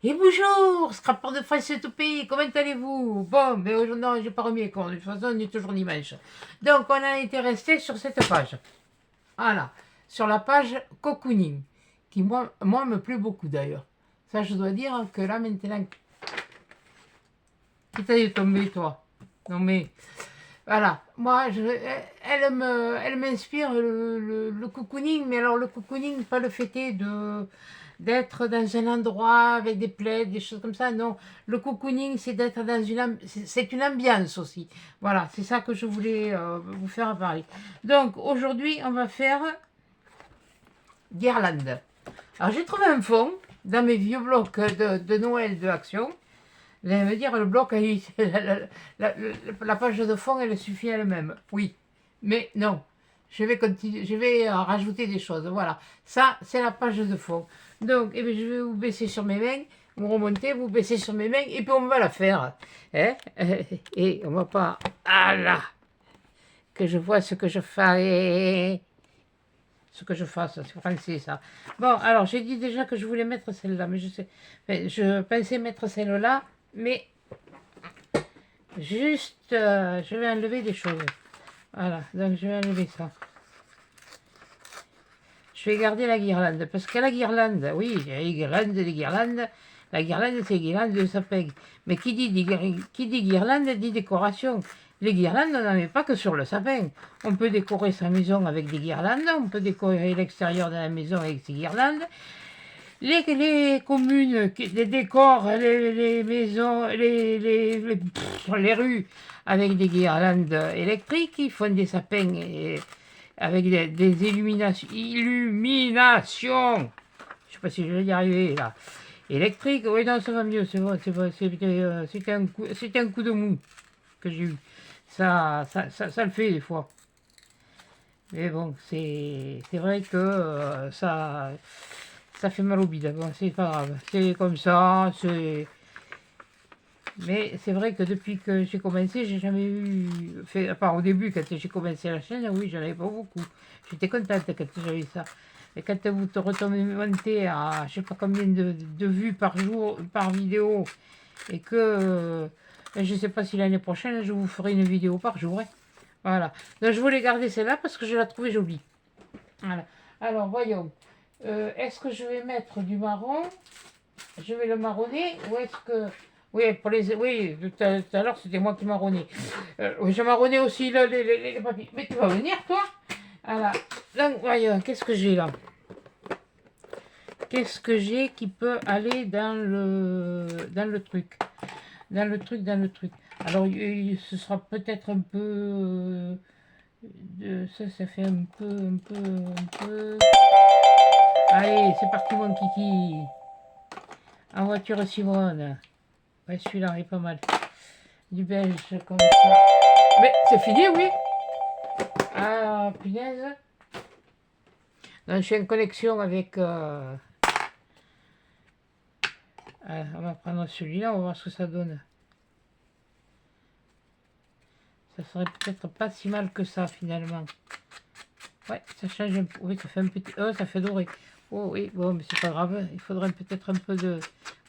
Et bonjour, scrapper de France tout pays, comment allez-vous? Bon, mais aujourd'hui, non, j'ai pas remis les comptes, de toute façon, on est toujours dimanche. Donc, on a été resté sur cette page. Voilà, sur la page cocooning, qui moi me plaît beaucoup d'ailleurs. Ça, je dois dire que là, maintenant, qui t'a dit tomber, toi? Non, mais, voilà, moi, elle m'inspire le cocooning, mais alors le cocooning, pas le fait de d'être dans un endroit avec des plaids, des choses comme ça. Non, le cocooning, c'est d'être dans c'est une ambiance aussi. Voilà, c'est ça que je voulais vous faire parler. Donc aujourd'hui, on va faire guirlande. Alors j'ai trouvé un fond dans mes vieux blocs de Noël de Action. Vous allez me dire, le bloc, la page de fond, elle suffit elle-même. Oui, mais non. Je vais continuer, je vais rajouter des choses. Voilà, ça, c'est la page de fond. Donc, eh bien, je vais vous baisser sur mes mains, vous remontez, vous baissez sur mes mains, et puis on va la faire. Hein. Et on va pas... Ah là, que je vois ce que je fais. Ce que je fasse, c'est français ça. Bon, alors j'ai dit déjà que je voulais mettre celle-là, mais je sais, enfin, je pensais mettre celle-là, mais juste, je vais enlever des choses. Voilà, donc je vais enlever ça. Je vais garder la guirlande, parce que la guirlande, oui, il y a les guirlandes, les guirlandes. La guirlande, c'est guirlande de sapin. Mais qui dit guirlande dit décoration. Les guirlandes, on n'en met pas que sur le sapin. On peut décorer sa maison avec des guirlandes, on peut décorer l'extérieur de la maison avec ses guirlandes. Les communes, les décorent les maisons, les rues avec des guirlandes électriques, ils font des sapins avec des illuminations. Je ne sais pas si je vais y arriver là. Électrique, oui, non, ça va mieux, c'est bon, c'était un coup de mou que j'ai eu. Ça le fait des fois. Mais bon, c'est vrai que ça fait mal au bide. Bon, c'est pas grave. C'est comme ça, c'est... Mais c'est vrai que depuis que j'ai commencé, j'ai jamais eu... Fait, à part au début, quand j'ai commencé la chaîne, oui, j'en avais pas beaucoup. J'étais contente quand j'avais ça. Et quand vous te retombez à je sais pas combien de vues par jour, par vidéo, et que je sais pas si l'année prochaine, je vous ferai une vidéo par jour. Hein. Voilà. Donc je voulais garder celle-là parce que je la trouvais jolie. Voilà. Alors voyons. Est-ce que je vais mettre du marron? Je vais le marronner ou est-ce que... Oui, pour les... oui, tout à l'heure c'était moi qui marronnais. Oui, je marronnais aussi les papiers. Mais tu vas venir toi? Voilà. Donc voyons, qu'est-ce que j'ai là? Qu'est-ce que j'ai qui peut aller dans le truc? Dans le truc. Alors, ce sera peut-être un peu... ça fait un peu... Allez, c'est parti mon kiki. En voiture Simone. Ouais, celui-là est pas mal. Du belge comme ça. Mais c'est fini, oui. Ah, punaise. Donc, je suis en connexion avec... on va prendre celui-là, on va voir ce que ça donne. Ça serait peut-être pas si mal que ça, finalement. Ouais, ça change un peu. Oui, ça fait un petit... Oh, ça fait doré. Oh oui, bon, mais c'est pas grave. Il faudrait peut-être un peu de...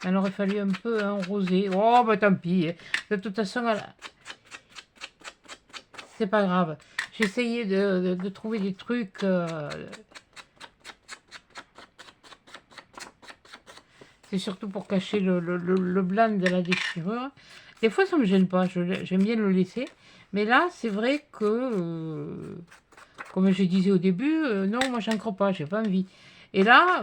Il aurait fallu un peu un rosé. Oh, bah tant pis. Hein. De toute façon, c'est pas grave. J'ai essayé de trouver des trucs... C'est surtout pour cacher le blanc de la déchirure. Des fois, ça me gêne pas. J'aime bien le laisser. Mais là, c'est vrai que... comme je disais au début, non, moi j'en crois pas, j'ai pas envie. Et là,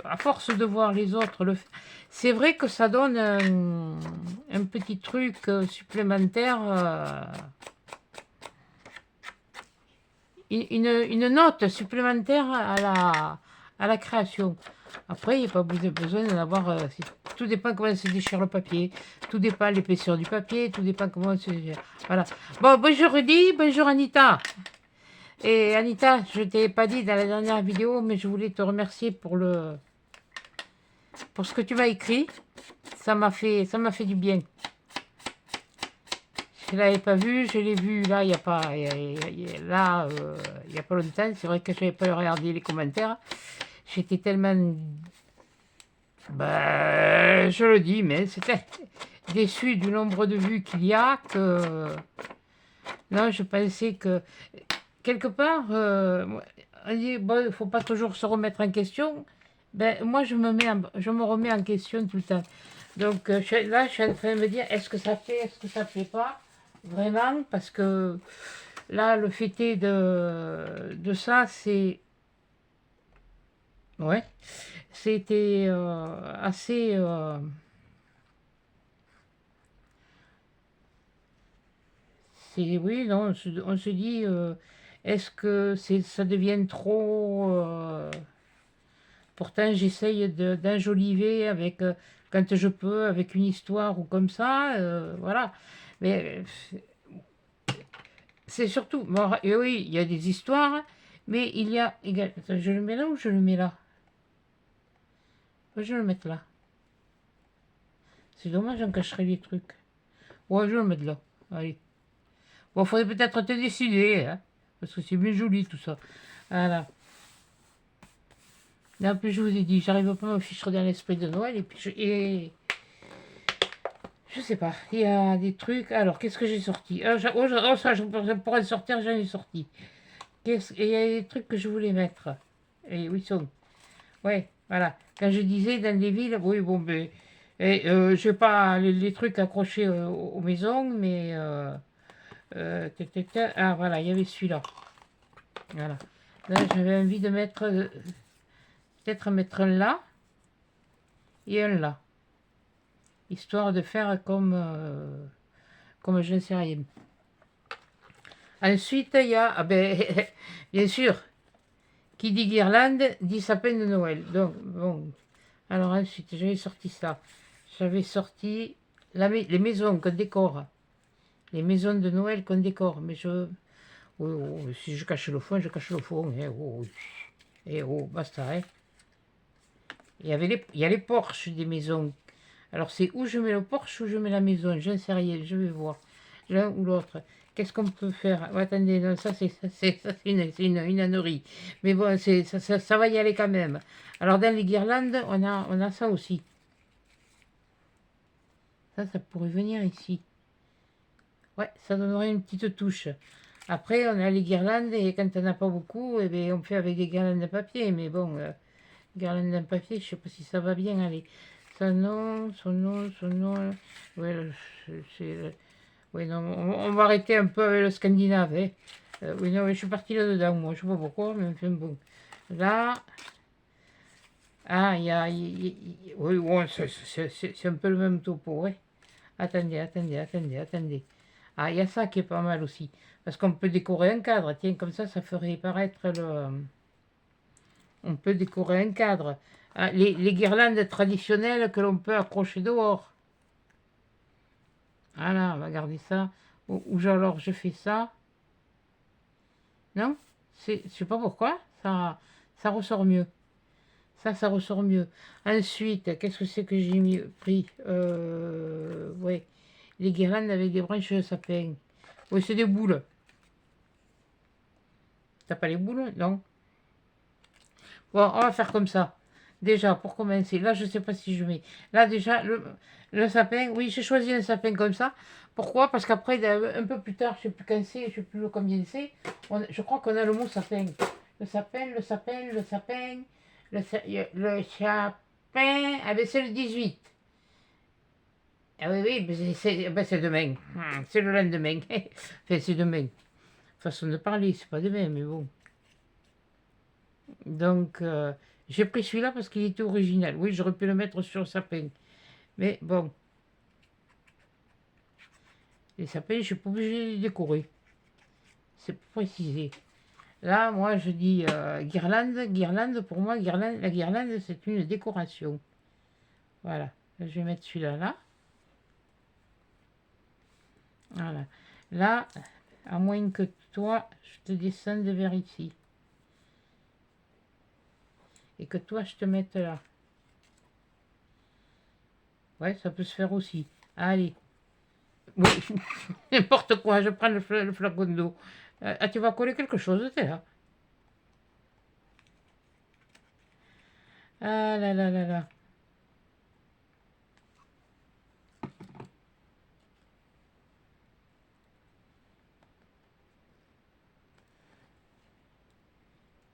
à force de voir les autres le faire, c'est vrai que ça donne un petit truc supplémentaire, une note supplémentaire à la création. Après, il n'y a pas besoin d'en avoir... tout dépend comment se déchire le papier, tout dépend de l'épaisseur du papier, tout dépend comment se... Voilà. Bon, bonjour Rudy, bonjour Anita. Et Anita, je t'ai pas dit dans la dernière vidéo, mais je voulais te remercier pour ce que tu m'as écrit. Ça m'a fait du bien. Je l'avais pas vu, je l'ai vu là il y a pas il y a pas longtemps. C'est vrai que je n'avais pas regardé les commentaires. J'étais tellement Ben, je le dis, mais c'était déçu du nombre de vues qu'il y a que... Non, je pensais que... Quelque part, on dit, bon, il ne faut pas toujours se remettre en question. Ben, moi, je me remets en question tout le temps. Donc là, je suis en train de me dire, est-ce que ça plaît pas vraiment? Parce que là, le fait est de ça, c'est... Ouais, c'était assez... oui, non, on se dit, est-ce que ça devient trop... pourtant, j'essaye d'enjoliver avec, quand je peux, avec une histoire ou comme ça, voilà. Mais c'est surtout, bon, et oui, il y a des histoires, mais il y a Attends, je le mets là ou je le mets là? Je vais le mettre là. C'est dommage, j'en cacherai les trucs. Ouais, je vais le mettre là. Allez. Bon, faudrait peut-être te décider, hein, parce que c'est bien joli tout ça. Voilà. Et en plus, je vous ai dit, j'arrive pas à me ficher dans l'esprit de Noël, et puis je sais pas, il y a des trucs. Alors, qu'est-ce que j'ai sorti? Ça, je pourrais le sortir, j'en ai sorti. Et il y a des trucs que je voulais mettre. Et où ils sont? Ouais, voilà. Quand je disais dans les villes, oui, bon, ben, je n'ai pas les trucs accrochés aux maisons, mais ah, voilà, il y avait celui-là. Voilà. Là, j'avais envie de mettre, peut-être mettre un là et un là, histoire de faire comme je ne sais rien. Ensuite, il y a, ah ben, bien sûr, qui dit guirlande dit sapin de Noël. Donc, bon, alors ensuite, j'avais sorti ça. J'avais sorti les maisons qu'on décore. Les maisons de Noël qu'on décore. Mais je... Oui, oh, si je cache le fond, je cache le fond. Eh oh, eh oh, basta. Hein. Il y a les porches des maisons. Alors c'est où je mets le porche ou je mets la maison. Je ne sais rien, je vais voir. L'un ou l'autre. Qu'est-ce qu'on peut faire? Oh, attendez, non, ça c'est une ânerie. Mais bon, ça va y aller quand même. Alors dans les guirlandes, on a ça aussi. Ça pourrait venir ici. Ouais, ça donnerait une petite touche. Après, on a les guirlandes et quand on n'a pas beaucoup, eh bien, on fait avec des guirlandes de papier. Mais bon, guirlandes de papier, je ne sais pas si ça va bien aller. Son nom, son nom, son nom. Ouais, oui, non, on va arrêter un peu avec le scandinave. Hein. Oui, non, je suis partie là-dedans, moi. Je ne sais pas pourquoi, mais enfin bon. Là. Ah, oui, bon, c'est un peu le même topo, ouais. Attendez. Ah, il y a ça qui est pas mal aussi. Parce qu'on peut décorer un cadre. Tiens, comme ça ferait paraître le... On peut décorer un cadre. Ah, les guirlandes traditionnelles que l'on peut accrocher dehors. Voilà, on va garder ça. Ou alors je fais ça. Non? Je sais pas pourquoi. Ça ressort mieux. Ça ressort mieux. Ensuite, qu'est-ce que c'est que j'ai pris? Ouais. Les guirlandes avec des branches de sapin. Oui, c'est des boules. T'as pas les boules? Non. Bon, on va faire comme ça. Déjà, pour commencer, là, je sais pas si je mets. Là, déjà, le sapin, oui, j'ai choisi un sapin comme ça. Pourquoi? Parce qu'après, un peu plus tard, je sais plus quand c'est, je sais plus combien c'est. Je crois qu'on a le mot sapin. Le sapin, le sapin, le sapin, le sapin. Ah ben, c'est le 18. Ah oui, c'est demain. C'est le lendemain. Enfin, c'est demain. Façon de parler, c'est pas demain, mais bon. Donc, j'ai pris celui-là parce qu'il était original. Oui, j'aurais pu le mettre sur le sapin. Mais bon, les sapins, je ne suis pas obligé de les décorer. C'est pas précisé. Là, moi, je dis guirlande, pour moi, la guirlande, c'est une décoration. Voilà. Je vais mettre celui-là là. Voilà. Là, à moins que toi, je te descende vers ici. Et que toi, je te mette là. Ouais, ça peut se faire aussi. Allez. Oui, n'importe quoi, je prends le flacon d'eau. Ah, tu vas coller quelque chose, t'es là. Ah là là là là.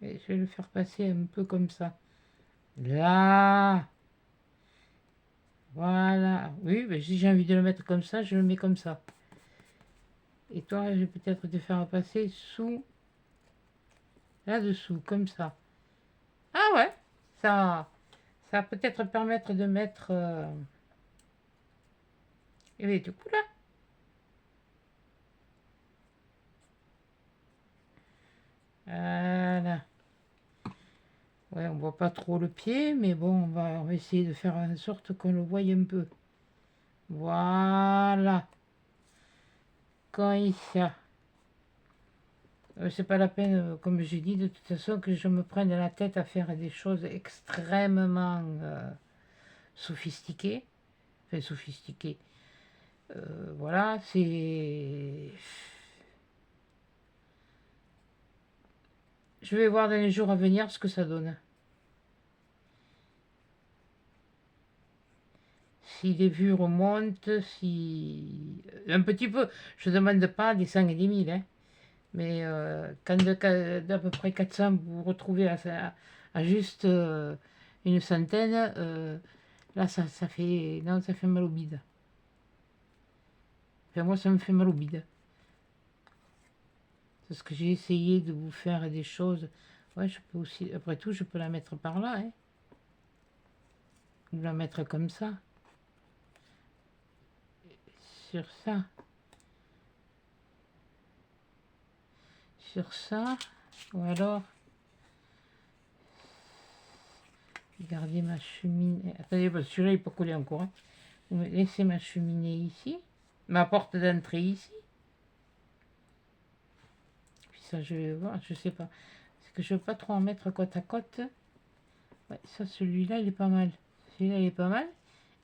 Et je vais le faire passer un peu comme ça. Là. Voilà. Oui, mais si j'ai envie de le mettre comme ça, je le mets comme ça. Et toi, je vais peut-être te faire passer sous, là-dessous, comme ça. Ah ouais, ça va peut-être permettre de mettre... Eh bien, du coup, là. Voilà. Ouais, on voit pas trop le pied, mais bon, on va essayer de faire en sorte qu'on le voie un peu. Voilà. Comme ça. C'est pas la peine, comme j'ai dit, de toute façon, que je me prenne la tête à faire des choses extrêmement sophistiquées. Enfin, sophistiquées. Voilà, c'est... Je vais voir dans les jours à venir ce que ça donne. Si les vues remontent, si... Un petit peu. Je ne demande pas des 100 et des 1000, hein. Mais quand d'à peu près 400, vous vous retrouvez à juste une centaine, là, ça fait... Non, ça fait mal au bide. Enfin, moi, ça me fait mal au bide. Parce que j'ai essayé de vous faire des choses. Ouais, je peux aussi... Après tout, je peux la mettre par là, hein. Ou la mettre comme ça. Sur ça. Sur ça. Ou alors... Regardez ma cheminée. Attendez, parce que celui-là, il peut coller encore, hein. Vous me laissez ma cheminée ici. Ma porte d'entrée ici. Puis ça, je vais voir, je sais pas. Parce que je veux pas trop en mettre côte à côte. Ouais, ça, celui-là, il est pas mal. Celui-là, il est pas mal.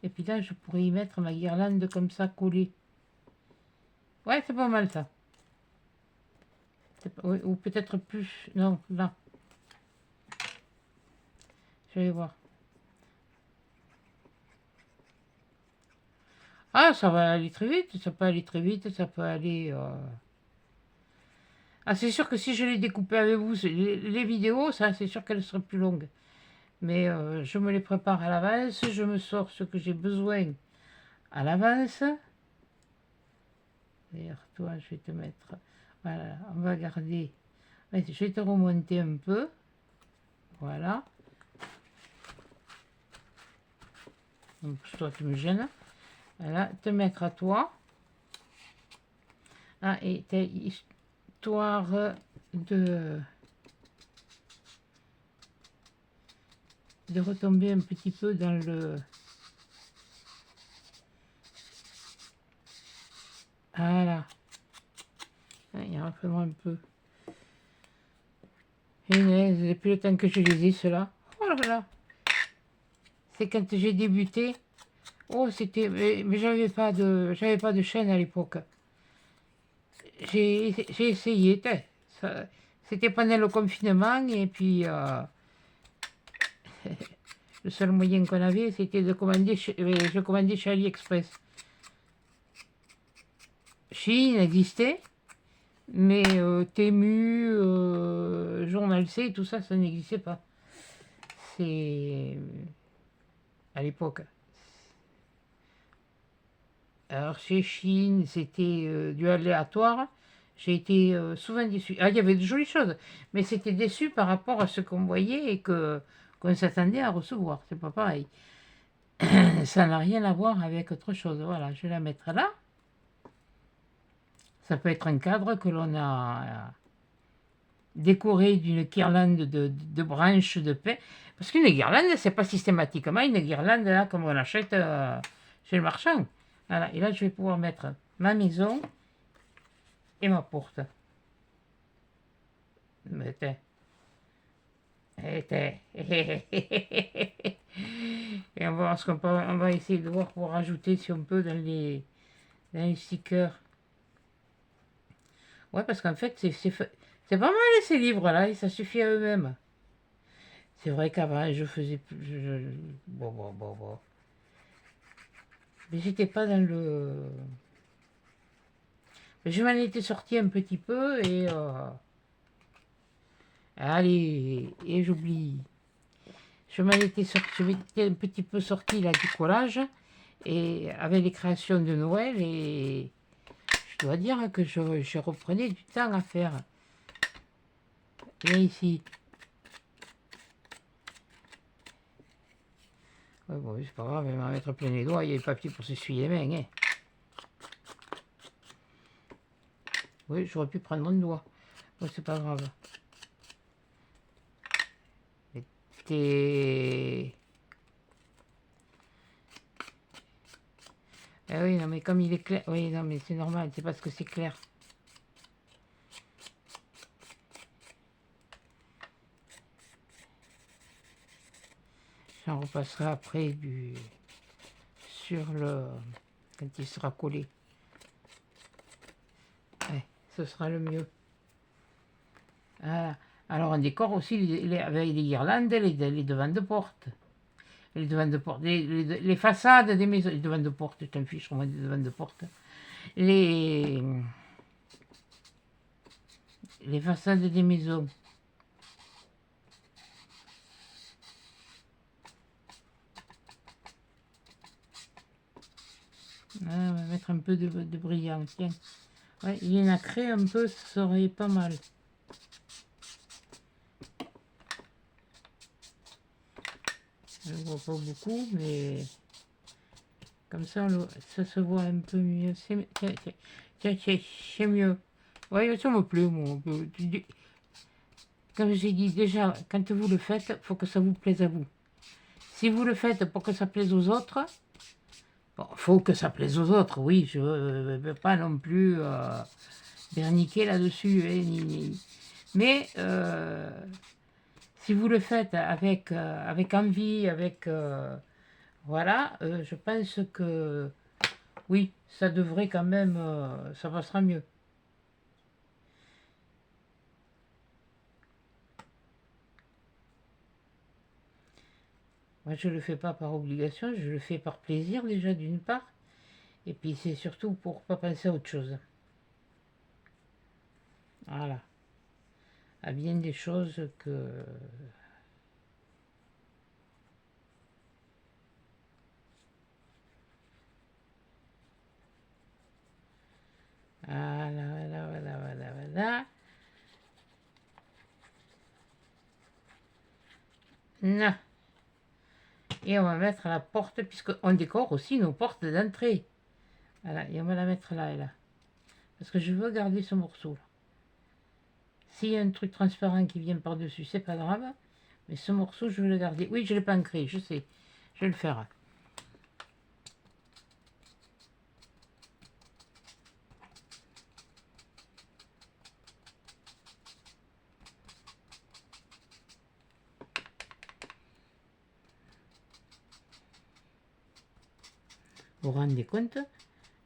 Et puis là, je pourrais y mettre ma guirlande comme ça, collée. Ouais, c'est pas mal, ça. Oui, ou peut-être plus. Non, là. Je vais voir. Ah, ça va aller très vite. Ça peut aller très vite. Ça peut aller... Ah, c'est sûr que si je les découpais avec vous, les vidéos, ça, c'est sûr qu'elles seraient plus longues. Mais je me les prépare à l'avance. Je me sors ce que j'ai besoin à l'avance. D'ailleurs, toi, je vais te mettre... Voilà, on va garder... Je vais te remonter un peu. Voilà. Donc, toi, tu me gênes. Voilà, te mettre à toi. Ah, et t'as histoire de retomber un petit peu dans le... Voilà. Il y a vraiment un peu. Et depuis le temps que je les ai, ceux-là. Oh là là. C'est quand j'ai débuté. Oh, c'était... Mais j'avais pas de chaîne à l'époque. J'ai essayé. C'était pendant le confinement et puis le seul moyen qu'on avait, c'était de commander. Je commandais chez AliExpress. Chine existait, mais Temu, Journal C, tout ça, ça n'existait pas. C'est à l'époque. Alors chez Chine, c'était du aléatoire. J'ai été souvent déçu. Ah, il y avait de jolies choses, mais c'était déçu par rapport à ce qu'on voyait et qu'on s'attendait à recevoir. C'est pas pareil. Ça n'a rien à voir avec autre chose. Voilà, je vais la mettre là. Ça peut être un cadre que l'on a décoré d'une guirlande de branches de paix. Parce qu'une guirlande, c'est pas systématiquement une guirlande là, comme on achète chez le marchand. Voilà, et là, je vais pouvoir mettre ma maison et ma porte. Mais t'es... Et on va voir ce qu'on peut... On va essayer de voir pour rajouter, si on peut, dans les stickers. Ouais, parce qu'en fait, c'est pas mal ces livres-là, et ça suffit à eux-mêmes. C'est vrai qu'avant, je faisais plus... Bon. Mais j'étais pas dans le... Mais je m'en étais sorti un petit peu, et Allez, et j'oublie. Je m'étais un petit peu sorti là du collage, et avec les créations de Noël, et je dois dire que je reprenais du temps à faire. Viens ici. Ouais, bon, c'est pas grave, elle va mettre plein les doigts, il y a le papier pour s'essuyer les mains. Hein. Oui, j'aurais pu prendre mon doigt. Bon, c'est pas grave. T'es... Ah oui, non, mais comme il est clair... Oui, non, mais c'est normal, c'est parce que c'est clair. J'en repasserai après sur le... quand il sera collé. Ouais, ce sera le mieux. Voilà. Alors on décore aussi avec des guirlandes, les devants de porte. Les devants de porte, les façades des maisons, les devants de porte, je t'en fiche, moi des devants de porte. Les, les façades des maisons. Ah, on va mettre un peu de brillant, tiens. Ouais, il y en a créé un peu, ça serait pas mal. Je ne vois pas beaucoup, mais comme ça, ça se voit un peu mieux. C'est mieux. Oui, ça me plaît, moi. Comme j'ai dit déjà, quand vous le faites, il faut que ça vous plaise à vous. Si vous le faites pour que ça plaise aux autres, bon, faut que ça plaise aux autres, oui, je ne veux pas non plus berniquer là-dessus. Hein, mais si vous le faites avec envie, voilà, je pense que oui, ça devrait quand même, ça passera mieux. Moi, je ne le fais pas par obligation, je le fais par plaisir déjà d'une part, et puis c'est surtout pour pas penser à autre chose. Voilà. À bien des choses que... Voilà, voilà, voilà, voilà, voilà. Non. Et on va mettre la porte, puisqu'on décore aussi nos portes d'entrée. Voilà, et on va la mettre là et là. Parce que je veux garder ce morceau là. S'il y a un truc transparent qui vient par-dessus, c'est pas grave. Mais ce morceau, je veux le garder. Oui, je l'ai pas ancré, je sais. Je vais le faire. Vous vous rendez compte?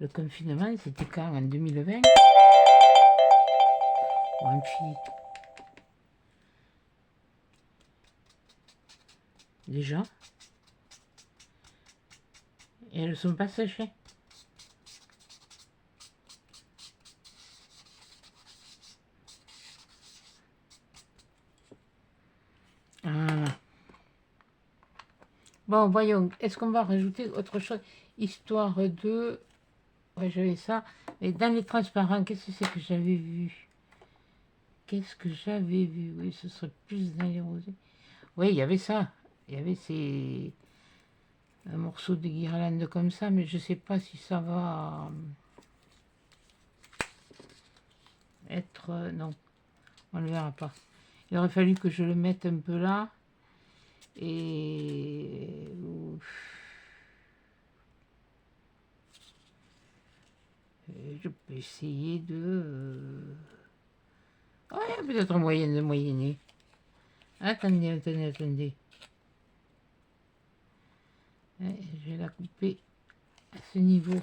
Le confinement, c'était quand? En 2020? Oh, une fille. Déjà. Et elles ne sont pas séchées. Voilà. Bon, voyons. Est-ce qu'on va rajouter autre chose? Histoire de... Ouais, j'avais ça. Et dans les transparents, qu'est-ce que c'est que j'avais vu? Qu'est-ce que j'avais vu? Oui, ce serait plus dans les rosés. Oui, il y avait ça. Il y avait un morceau de guirlande comme ça, mais je sais pas si ça va être... non, on ne le verra pas. Il aurait fallu que je le mette un peu là. Et... je peux essayer de... Ouais, peut-être un moyen de moyenner. Attendez, attendez, attendez. Ouais, je vais la couper à ce niveau.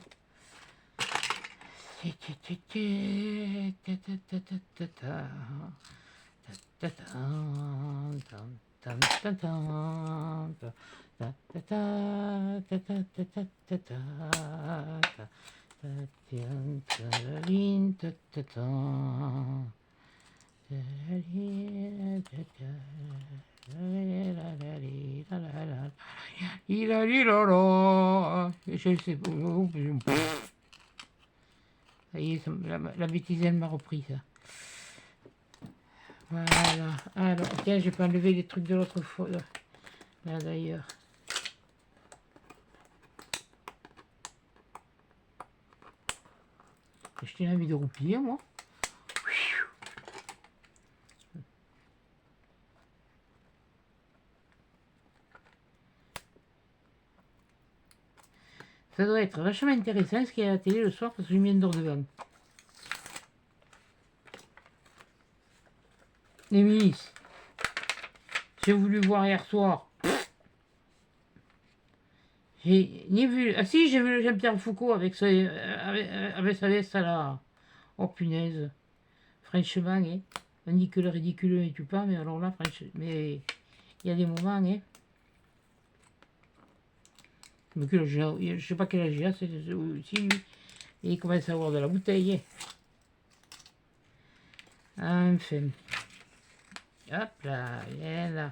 Je sais pas. Ça y est, la bêtise, elle m'a repris ça. Voilà. Alors, tiens, j'ai pas enlevé les trucs de l'autre fois. Là d'ailleurs. J'ai acheté une envie de roupiller, moi. Ça doit être vachement intéressant ce qu'il y a à la télé le soir parce que je viens de devant. Les milices. J'ai voulu voir hier soir. J'ai ni vu. Ah si, j'ai vu le Jean-Pierre Foucault avec sa veste là. Oh punaise. Franchement, hein. On dit que le ridicule ne tue pas, mais alors là, franchement. Mais il y a des moments, hein. Mais que je sais pas quel âge il a, c'est aussi lui. Et il commence à avoir de la bouteille. Enfin. Hop là, viens là.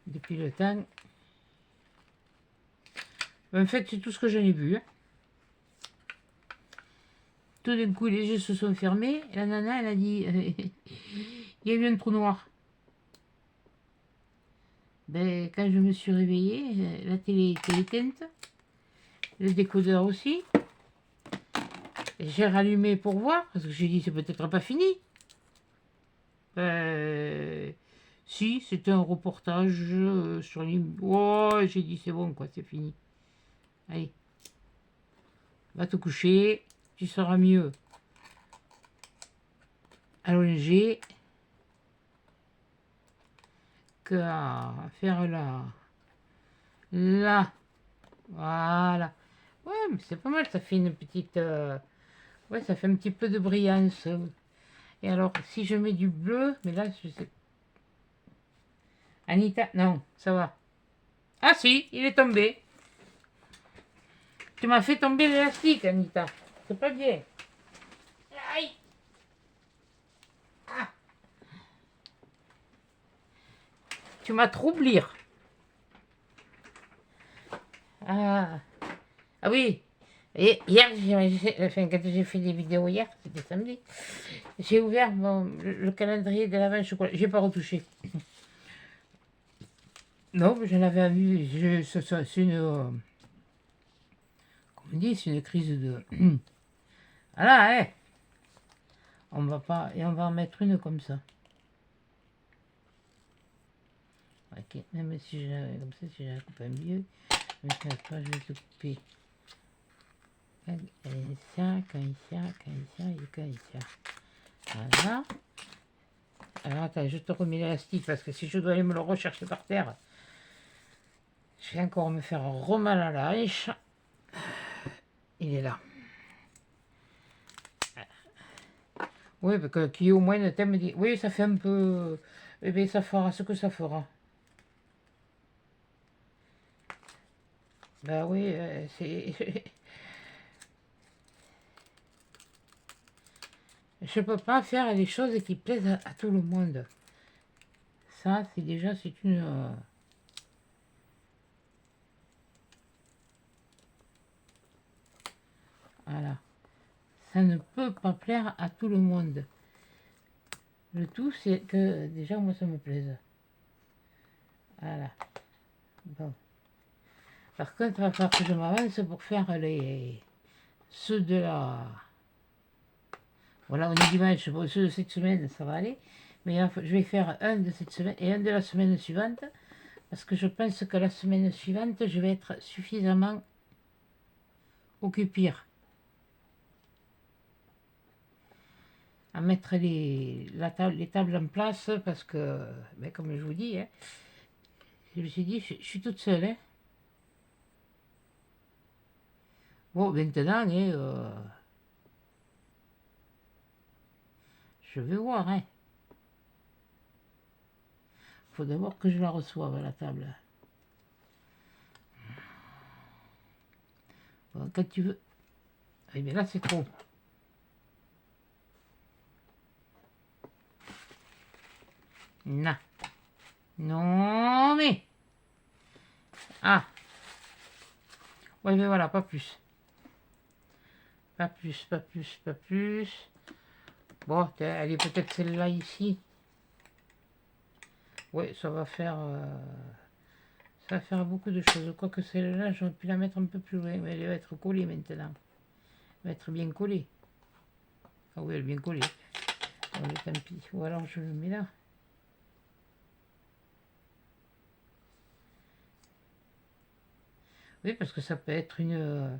Depuis le temps. En fait, c'est tout ce que j'en ai vu. Hein. Tout d'un coup, les yeux se sont fermés. Et la nana, elle a dit il y a eu un trou noir. Ben, quand je me suis réveillée, la télé était éteinte. Le décodeur aussi. J'ai rallumé pour voir, parce que j'ai dit c'est peut-être pas fini. Si, c'était un reportage sur les... Oh, j'ai dit c'est bon quoi, c'est fini. Allez, va te coucher, tu seras mieux allongé que à faire là, voilà. Ouais, mais c'est pas mal, ça fait une petite... ouais, ça fait un petit peu de brillance. Et alors, si je mets du bleu, mais là, je sais... Anita, non, ça va. Ah si, il est tombé. Tu m'as fait tomber l'élastique, Anita. C'est pas bien. Aïe. Ah. Tu m'as troublé. Ah. Ah oui. Et hier, enfin, quand j'ai fait des vidéos hier, c'était samedi, j'ai ouvert le calendrier de l'avant chocolat. J'ai pas retouché. Non, mais j'en avais vu. C'est une... comment on dit, c'est une crise de... Voilà, hein. On va pas... Et on va en mettre une comme ça. Ok, même si je comme ça, si je la coupe un mieux, mais pas, je vais te couper. Comme ça, comme ça, comme ça et comme ça. Voilà. Alors attends, je te remets l'élastique parce que si je dois aller me le rechercher par terre, je vais encore me faire remal à la hache. Il est là. Oui, parce que qui au moins le thème dit. Oui, ça fait un peu. Eh bien, ça fera ce que ça fera. Bah oui, c'est. Je peux pas faire des choses qui plaisent à tout le monde. Ça, c'est déjà, c'est une... voilà. Ça ne peut pas plaire à tout le monde. Le tout, c'est que déjà, moi, ça me plaise. Voilà. Bon. Par contre, il va falloir que je m'avance pour faire ceux de la... Voilà, on est dimanche. Bon, ceux de cette semaine, ça va aller. Mais je vais faire un de cette semaine et un de la semaine suivante. Parce que je pense que la semaine suivante, je vais être suffisamment occupée à mettre les tables en place parce que, ben, comme je vous dis, hein, je me suis dit, je suis toute seule. Hein. Bon, maintenant, hein, je vais voir. Hein. Faut d'abord que je la reçoive, la table. Bon, quand tu veux. Eh bien là, c'est trop. Non. Non, mais... Ah. Ouais, mais voilà, pas plus. Pas plus, pas plus, pas plus. Bon, elle est peut-être celle-là ici. Ouais, ça va faire... ça va faire beaucoup de choses. Quoique celle-là, j'aurais pu la mettre un peu plus loin. Mais elle va être collée maintenant. Elle va être bien collée. Ah oui, elle est bien collée. Bon, tant pis. Ou alors je le mets là. Oui, parce que ça peut être un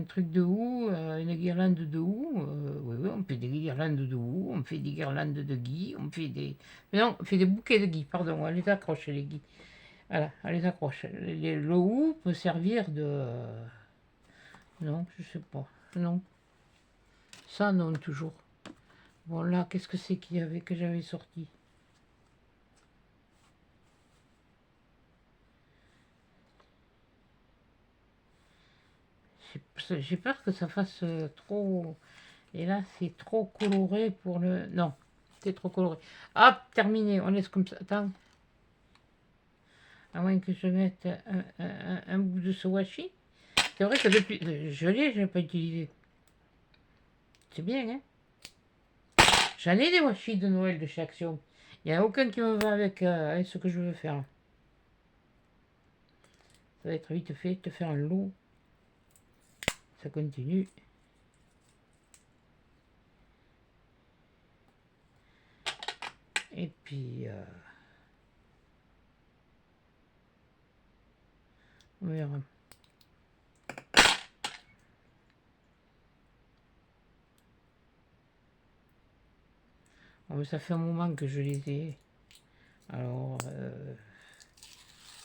truc de houx, une guirlande de houx. Oui, oui, on fait des guirlandes de houx, on fait des guirlandes de gui, on fait des... Mais non, on fait des bouquets de gui, pardon, on les accroche les gui. Voilà, on les accroche. Le houx peut servir de... Non, je sais pas. Non. Ça, non, toujours. Bon, là, qu'est-ce que c'est qu'il y avait que j'avais sorti? J'ai peur que ça fasse trop... Et là, c'est trop coloré pour le... Non, c'est trop coloré. Hop, terminé, on laisse comme ça. Attends. À moins que je mette un bout de ce washi. C'est vrai que depuis... Je l'ai pas utilisé. C'est bien, hein? J'en ai des washi de Noël de chez Action. Il n'y en a aucun qui me va avec ce que je veux faire. Ça va être vite fait, te faire un lot. Ça continue. Et puis... on verra. Bon, mais ça fait un moment que je les ai. Alors...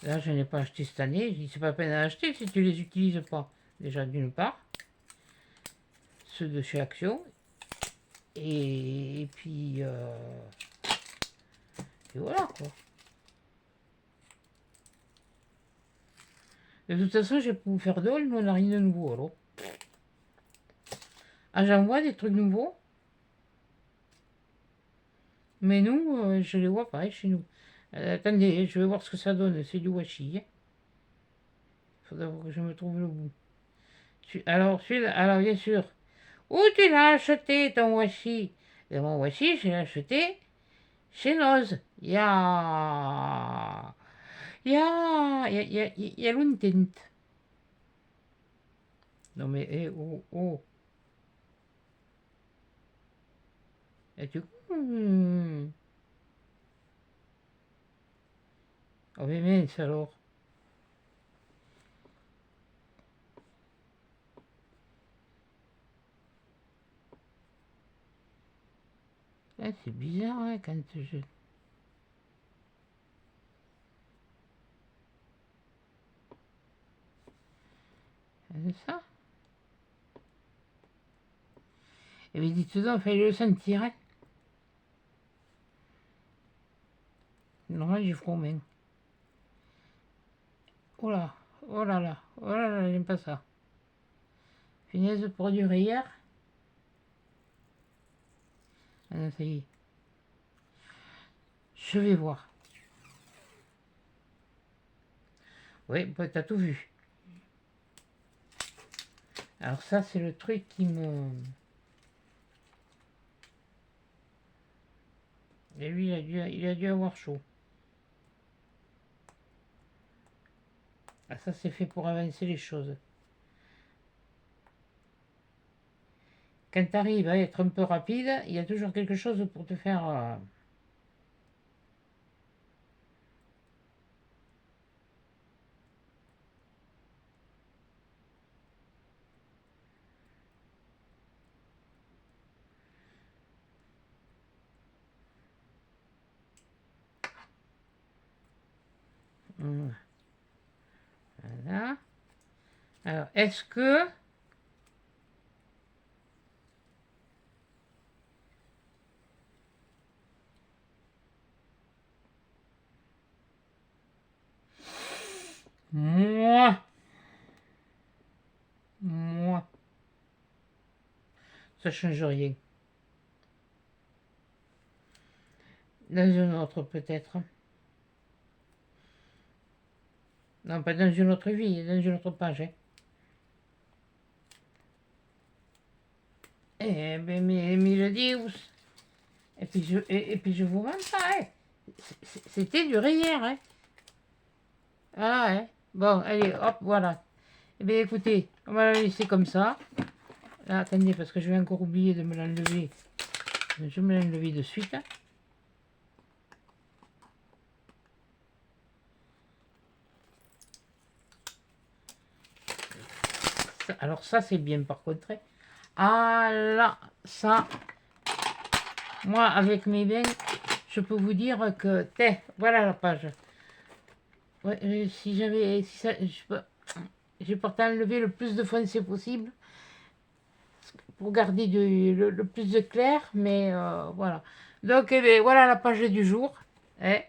là, je n'ai pas acheté cette année. Je dis, c'est pas la peine d'en acheter si tu les utilises pas. Déjà, d'une part. Ceux de chez Action. Et puis... et voilà, quoi. De toute façon, je vais pas vous faire de haul, mais on n'a rien de nouveau, alors. Ah, j'en vois des trucs nouveaux. Mais nous, je les vois pareil chez nous. Attendez, je vais voir ce que ça donne. C'est du washi. Il faudra que je me trouve le bout. Alors, celui-là, alors bien sûr. Où tu l'as acheté ton washi? Et mon washi, je l'ai acheté chez Noz. Il y a longtemps. Non mais, oh, oh. Et tu... Oh mais mince alors. Ah, c'est bizarre, hein, quand je... C'est ça. Et bien dites donc, fallait le sentir, hein. Non, j'ai froid aux mains. Oh là, oh là là, oh là là, j'aime pas ça. Finesse de produire hier. Ah non, ça y est. Je vais voir. Oui, bah, t'as tout vu. Alors ça, c'est le truc qui me... Et lui, il a dû avoir chaud. Ah, ça, c'est fait pour avancer les choses. Quand tu arrives à être un peu rapide, il y a toujours quelque chose pour te faire... Voilà. Alors, est-ce que... Moi... Moi... Ça change rien. Dans une autre, peut-être. Non, pas dans une autre vie, dans une autre page. Hein. Eh ben, mais je dis, et puis je vous montre ça, hein. C'était du hier, hein. Ah, ouais. Bon, allez, hop, voilà. Eh bien, écoutez, on va la laisser comme ça. Là, attendez, parce que je vais encore oublier de me l'enlever. Je vais me l'enlever de suite. Alors ça, c'est bien par contre. Ah là, ça, moi, avec mes mains, je peux vous dire que... voilà la page. Ouais, si j'avais... Si ça, je peux enlever le plus de foncé possible pour garder le plus de clair, mais voilà. Donc, eh bien, voilà la page du jour. Hein,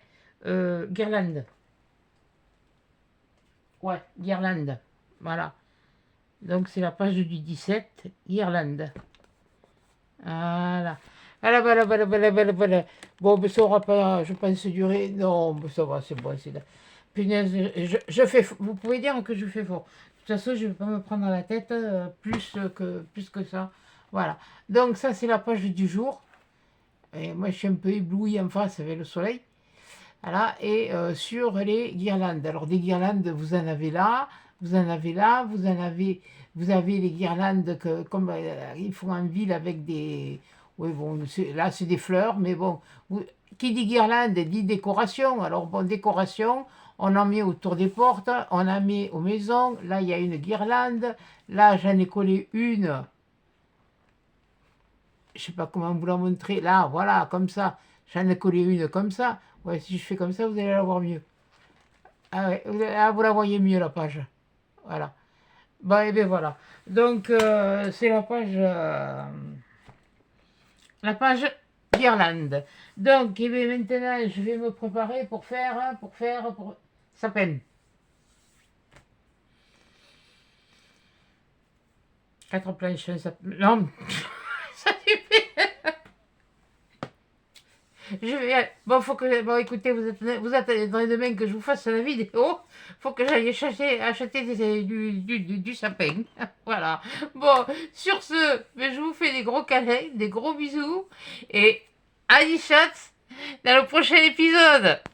guirlande. Ouais, guirlande. Voilà. Donc, c'est la page du 17, guirlande. Voilà. Voilà, voilà, voilà, voilà, voilà, voilà. Bon, mais ça aura pas, je pense, durer. Non, mais ça va, c'est bon, c'est là. Punaise, je fais, vous pouvez dire que je fais fort. De toute façon, je ne vais pas me prendre à la tête plus que ça. Voilà. Donc, ça, c'est la page du jour. Et moi, je suis un peu ébloui en face avec le soleil. Voilà. Et sur les guirlandes. Alors, des guirlandes, vous en avez là, vous en avez là, vous avez les guirlandes que, comme ils font en ville avec des... Oui, bon, là, c'est des fleurs, mais bon, qui dit guirlande dit décoration. Alors, bon, décoration, on en met autour des portes, on en met aux maisons. Là, il y a une guirlande. Là, j'en ai collé une. Je sais pas comment vous la montrer. Là, voilà, comme ça. J'en ai collé une comme ça. Ouais, si je fais comme ça, vous allez la voir mieux. Ah ouais, vous la voyez mieux, la page. Voilà. Bah, et bien voilà. Donc, c'est la page guirlande. Donc, et bien maintenant, je vais me préparer pour sapin. 4 planches, un sapin. Non, ça suffit. Je vais... Bon, faut que... Bon, écoutez, vous attendez demain que je vous fasse la vidéo. Faut que j'aille acheter du sapin. Voilà. Bon, sur ce, ben, je vous fais des gros câlins, des gros bisous. Et à dans le prochain épisode.